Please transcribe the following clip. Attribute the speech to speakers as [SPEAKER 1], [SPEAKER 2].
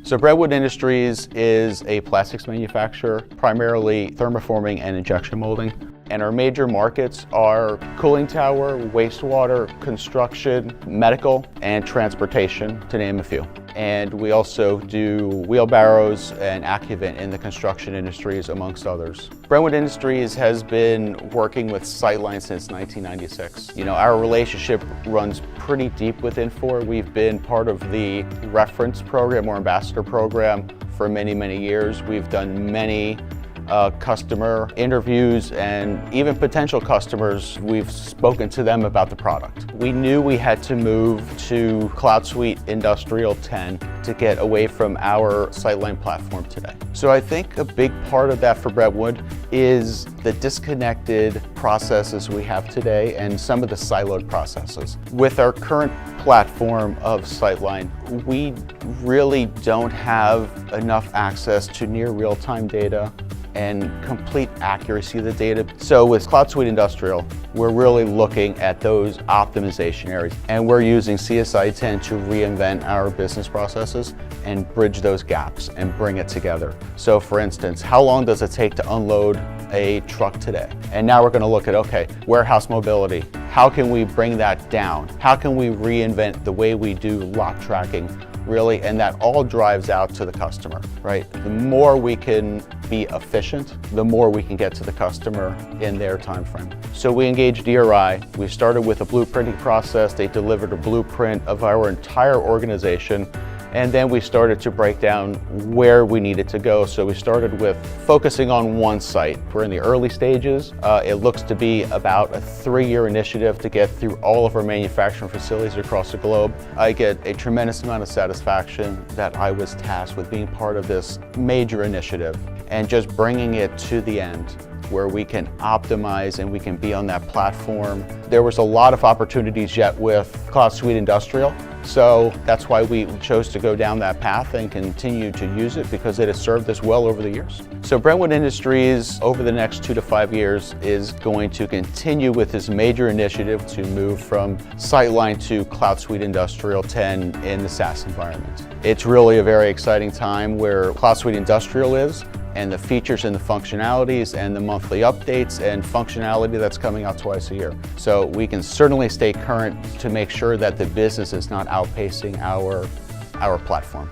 [SPEAKER 1] So Brentwood Industries is a plastics manufacturer, primarily thermoforming and injection molding. And our major markets are cooling tower, wastewater, construction, medical, and transportation, to name a few. And we also do wheelbarrows and Accuvant in the construction industries, amongst others. Brentwood Industries has been working with Sightline since 1996. Our relationship runs pretty deep with Infor. We've been part of the reference program or ambassador program for many, many years. We've done many customer interviews, and even potential customers, we've spoken to them about the product. We knew we had to move to CloudSuite Industrial 10 to get away from our Sightline platform today. So I think a big part of that for Brentwood is the disconnected processes we have today and some of the siloed processes. With our current platform of Sightline, we really don't have enough access to near real-time data and complete accuracy of the data. So with CloudSuite Industrial, we're really looking at those optimization areas, and we're using CSI 10 to reinvent our business processes and bridge those gaps and bring it together. So for instance, how long does it take to unload a truck today? And now we're going to look at, okay, warehouse mobility. How can we bring that down? How can we reinvent the way we do lot tracking, really? And that all drives out to the customer, right? The more we can be efficient, the more we can get to the customer in their time frame. So we engaged DRI. We started with a blueprinting process. They delivered a blueprint of our entire organization. And then we started to break down where we needed to go. So we started with focusing on one site. We're in the early stages. It looks to be about a 3-year initiative to get through all of our manufacturing facilities across the globe. I get a tremendous amount of satisfaction that I was tasked with being part of this major initiative and just bringing it to the end, where we can optimize and we can be on that platform. There was a lot of opportunities yet with CloudSuite Industrial, so that's why we chose to go down that path and continue to use it, because it has served us well over the years. So Brentwood Industries, over the next 2 to 5 years, is going to continue with this major initiative to move from Sightline to CloudSuite Industrial 10 in the SaaS environment. It's really a very exciting time where CloudSuite Industrial is, and the features and the functionalities and the monthly updates and functionality that's coming out twice a year. So we can certainly stay current to make sure that the business is not outpacing our platform.